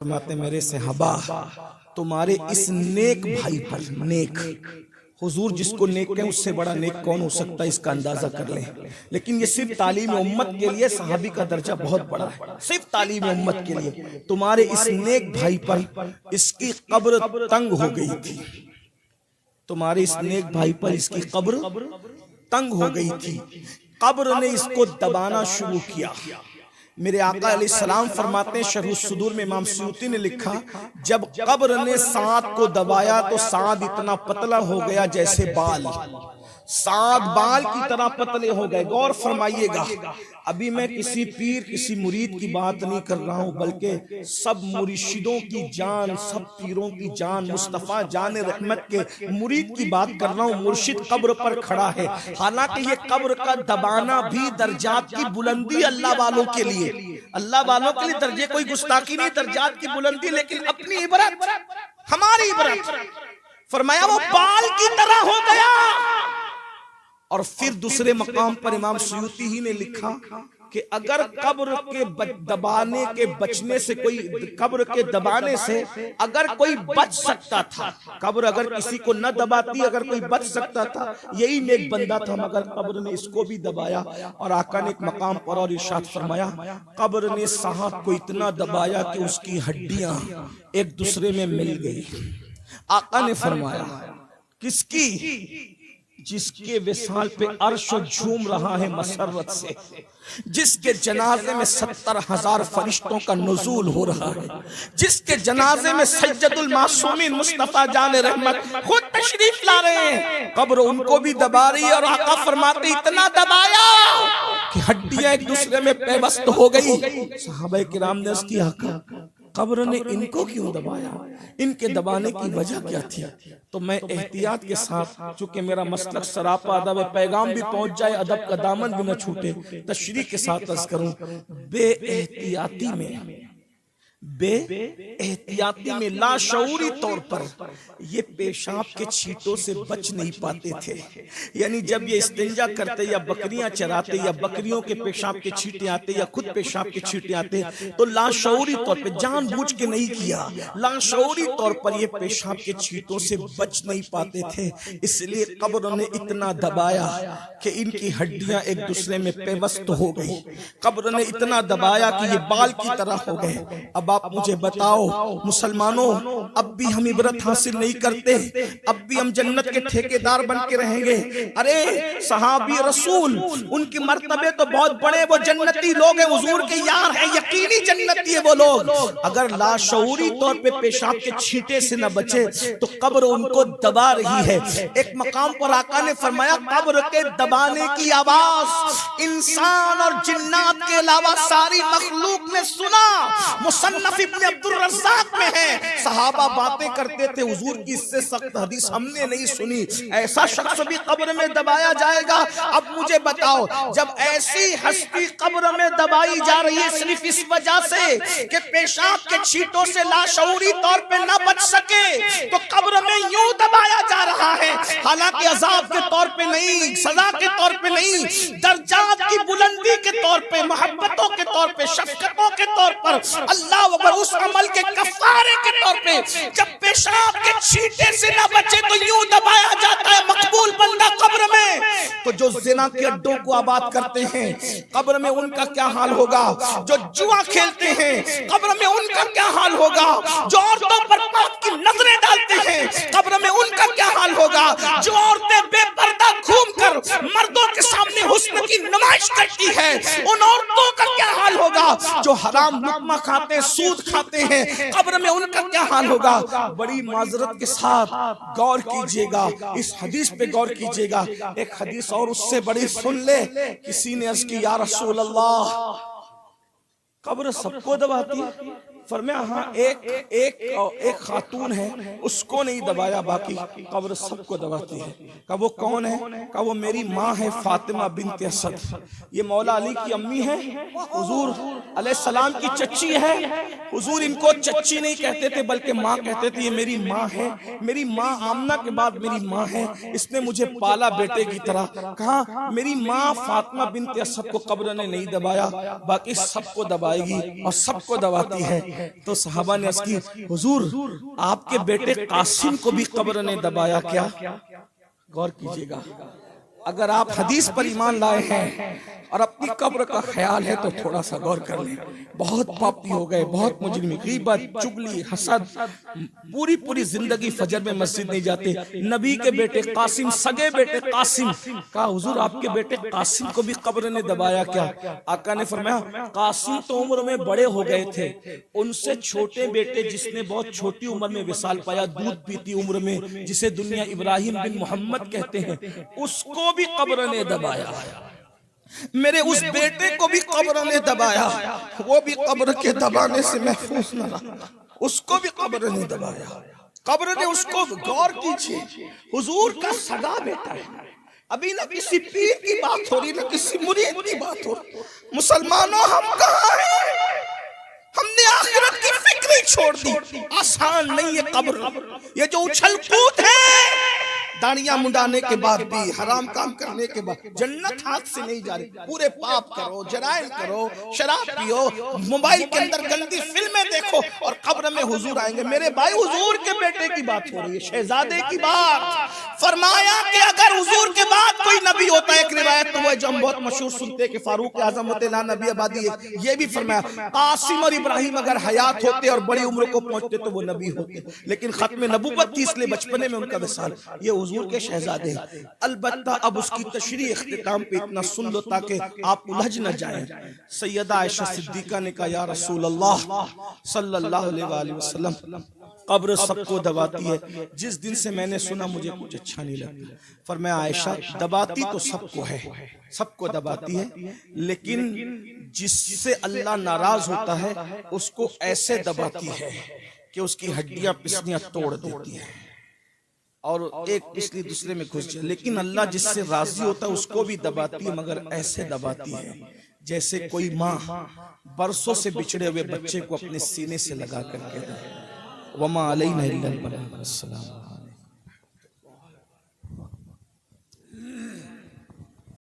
فرماتے میرے صحابہ تمہارے اس نیک بھائی پر نیک حضور جس کو نیک کہیں اس سے بڑا نیک کون ہو سکتا ہے اس کا اندازہ کر لیں. لیکن یہ صرف تعلیم امت کے لیے صحابی کا درجہ بہت بڑا ہے, صرف تعلیم امت کے لیے. تمہارے اس نیک بھائی پر اس کی قبر تنگ ہو گئی تھی, تمہارے اس نیک بھائی پر اس کی قبر تنگ ہو گئی تھی, قبر نے اس کو دبانا شروع کیا. میرے آقا علیہ السلام فرماتے ہیں شرح الصدور میں امام سیوطی نے لکھا جب قبر نے سعد کو دبایا تو سعد اتنا پتلا ہو گیا جیسے بال, سعد بال کی طرح پتلے ہو گئے. غور فرمائیے گا, ابھی میں کسی پیر کسی مرید کی بات نہیں کر رہا ہوں بلکہ سب مرشدوں کی جان, سب پیروں کی جان, مصطفیٰ جان رحمت کے مرید کی بات کر رہا ہوں. مرشد قبر پر کھڑا ہے, حالانکہ یہ قبر کا دبانا بھی درجات کی بلندی اللہ والوں کے لیے, اللہ والوں کے لیے درجے کوئی گستاخی نہیں, درجات کی بلندی, لیکن اپنی عبرت ہماری عبرت. فرمایا وہ بال کی طرح ہو گیا. اور پھر دوسرے مقام پر امام سیوطی ہی نے لکھا کہ اگر قبر کے دبانے کے بچنے سے کوئی, قبر کے دبانے سے اگر کوئی بچ سکتا تھا, قبر اگر کسی کو نہ دباتی اگر کوئی بچ سکتا تھا یہی نیک بندہ تھا, مگر قبر نے اس کو بھی دبایا. اور آقا نے ایک مقام پر اور ارشاد فرمایا قبر نے صاحب کو اتنا دبایا کہ اس کی ہڈیاں ایک دوسرے میں مل گئی. آقا نے فرمایا کس کی, جس کے وصال پہ عرش جھوم رہا ہے مسرت سے, جس کے جنازے میں 70,000 فرشتوں کا نزول ہو رہا ہے, جس کے جنازے میں سید المعصومین مصطفیٰ جان رحمت خود تشریف لا رہے ہیں, قبر ان کو بھی دبا رہی ہے. اور آقا فرماتے اتنا دبایا کہ ہڈیاں ایک دوسرے میں پیوست ہو گئی. صحابہ کرام نے اس کی آقا قبر نے ان کو کیوں دبایا, ان کے دبانے کی وجہ کیا تھی؟ تو میں احتیاط کے ساتھ, چونکہ میرا مسلک سراپا ادب ہے, پیغام بھی پہنچ جائے ادب کا دامن بھی نہ چھوٹے, تشریح کے ساتھ عرض کروں بے احتیاطی میں لاشعوری طور پر یہ پیشاب کے چھینٹوں سے بچ نہیں پاتے تھے. یعنی جب یہ استنجا کرتے یا بکریاں چراتے یا بکریوں کے پیشاب کے چھینٹے آتے یا خود پیشاب کے چھینٹے آتے تو لاشعوری طور پہ, جان بوجھ کے نہیں کیا, لاشعوری طور پر یہ پیشاب کے چھینٹوں سے بچ نہیں پاتے تھے. اس لیے قبر نے اتنا دبایا کہ ان کی ہڈیاں ایک دوسرے میں پیوست ہو گئی. قبر نے اتنا دبایا کہ یہ بال کی طرح ہو گئے. اب آپ مجھے بتاؤ مسلمانوں, اب بھی ہم عبرت حاصل نہیں کرتے, اب بھی ہم جنت کے ٹھیکیدار بن کے رہیں گے؟ ارے صحابی رسول ان کی مرتبے تو بہت بڑے, وہ جنتی لوگ ہیں, حضور کے یار ہیں, یقینی جنتی ہے وہ لوگ. اگر لاشعوری طور پہ پیشاب کے چھینٹے سے نہ بچے تو قبر ان کو دبا رہی ہے. ایک مقام پر آقا نے فرمایا قبر کے دبانے کی آواز انسان اور جنات کے علاوہ ساری مخلوق نے سنا. مصنف ابن عبد الرزاق میں ہے, صحابہ باتیں کرتے تھے حضور کی اس سے سخت حدیث ہم نے نہیں سنی, ایسا شخص بھی قبر میں دبایا جائے گا. اب مجھے بتاؤ جب ایسی ہستی قبر میں دبائی جا رہی ہے صرف اس وجہ سے کہ پیشاب کے چھینٹوں سے لاشعوری طور پہ نہ بچ سکے تو قبر میں یوں دبایا جا رہا ہے, حالانکہ عذاب کے طور پہ نہیں, سزا کے طور پہ نہیں, درجات کی بلندی کے طور پہ, محبتوں کے طور پہ, شفقتوں کے طور پر, اللہ وبر اس عمل کے کفارے کے طور پہ. جب پیشاب کے چھینٹے سے نہ بچے تو یوں دبایا جاتا ہے مقبول بندہ قبر میں. تو جو زنا کے اڈوں کو آباد کرتے ہیں قبر میں ان کا کیا حال ہوگا, جو جوا کھیلتے ہیں قبر میں ان کا کیا حال ہوگا, جو عورتوں پر پاک کی نظریں ڈالتے ہیں قبر میں ان کا کیا حال ہوگا, جو عورتیں بے پردہ گھوم کر مردوں کے سامنے حسن کی نمائش کرتی ہے ان عورتوں کا کیا حال ہوگا, جو حرام لقمہ کھاتے ہیں, سود کھاتے ہیں قبر میں ان کا کیا حال ہوگا. بڑی معذرت کے ساتھ غور کیجئے گا, اس حدیث پہ غور کیجئے گا. ایک حدیث اور اس سے بڑی سن لے. کسی نے عرض کی یا رسول اللہ قبر سب کو دباتی ہے؟ فرمایا ہاں ایک خاتون ہے اس کو نہیں دبایا, باقی قبر سب کو دباتی ہے. کہا وہ کون ہے؟ کہا وہ میری ماں ہے فاطمہ بنت اسد, یہ مولا علی کی امی ہے, حضور علیہ السلام کی چچی ہے. حضور ان کو چچی نہیں کہتے تھے بلکہ ماں کہتے تھے, یہ میری ماں ہے, میری ماں آمنہ کے بعد میری ماں ہے, اس نے مجھے پالا بیٹے کی طرح. کہا میری ماں فاطمہ بنت اسد کو قبر نے نہیں دبایا, باقی سب کو دبائے گی اور سب کو دباتی ہے. تو صحابہ نے عرض کی حضور آپ کے بیٹے قاسم کو بھی قبر نے دبایا کیا؟ غور کیجئے گا، اگر آپ حدیث پر ایمان لائے ہیں اور اپنی قبر کا خیال ہے تو تھوڑا سا غور کر لیں. بہت پاپی ہو گئے، بہت مجرمی، غیبت، چغلی، حسد، پوری زندگی فجر میں مسجد نہیں جاتے. نبی کے بیٹے قاسم، سگے بیٹے قاسم، کہا حضور آپ کے بیٹے قاسم کو بھی قبر نے دبایا کیا؟ آقا نے فرمایا قاسم تو عمر میں بڑے ہو گئے تھے، ان سے چھوٹے بیٹے جس نے بہت چھوٹی عمر میں وصال پایا، دودھ پیتی عمر میں، جسے دنیا ابراہیم بن محمد کہتے ہیں، اس کو بھی قبر نے دبایا. میرے اس بیٹے کو بھی قبر نے دبایا، وہ بھی قبر کے دبانے سے محفوظ نہ رہا، اس کو بھی قبر نے دبایا. قبر نے اس کو، غور کیجئے، حضور کا سگا بیٹا ہے. ابھی نہ کسی پیر کی بات ہو رہی، نہ کسی مرید کی بات ہو رہی. مسلمانوں ہم کہاں ہیں؟ ہم نے آخرت کی فکر ہی چھوڑ دی. آسان نہیں ہے قبر، یہ جو اچھل کود ہے، داڑیاں منڈانے کے بعد بھی، حرام کام کرنے کے بعد، جنت ہاتھ سے نہیں جا رہی. پورے پاپ کرو، جرائم کرو، شراب پیو، موبائل کے اندر گندی فلمیں دیکھو، اور قبر میں حضور آئیں گے. میرے بھائی حضور کے بیٹے کی بات ہو رہی ہے، شہزادے کی بات. فرمایا کہ اگر حضور کے بعد کوئی نبی ہوتا ہے، ایک روایت تو وہ جو ہم بہت مشہور سنتے کہ فاروق اعظم ہوتے لا نبی آبادی ہے، یہ بھی فرمایا قاسم اور ابراہیم اگر حیات ہوتے اور بڑی عمر کو پہنچتے تو وہ نبی ہوتے، لیکن ختم نبوت تھی اس لیے بچپنے میں ان کا وصال. یہ حضور کے شہزادے ہیں. البتہ اب اس کی تشریح اختتام پہ اتنا سن لو تاکہ آپ الجھ نہ جائیں. سیدہ عائشہ صدیقہ نے کہا یا رسول اللہ صلی اللہ علیہ وآلہ وسلم، قبر سب کو دباتی ہے. جس دن سے میں نے سنا مجھے کچھ اچھا نہیں لگتا. فرمایا عائشہ دباتی تو سب کو ہے، سب کو دباتی ہے، لیکن جس سے اللہ ناراض ہوتا ہے اس کو ایسے دباتی ہے کہ اس کی ہڈیاں پسلیاں توڑ دیتی ہے اور ایک پسلی دوسرے میں گھس جائے. لیکن اللہ جس سے راضی ہوتا ہے اس کو بھی دباتی ہے، مگر ایسے دباتی ہے جیسے کوئی ماں برسوں سے بچھڑے ہوئے بچے کو اپنے سینے سے لگا کر کے دے. وما علینا الا البلاغ. السلام.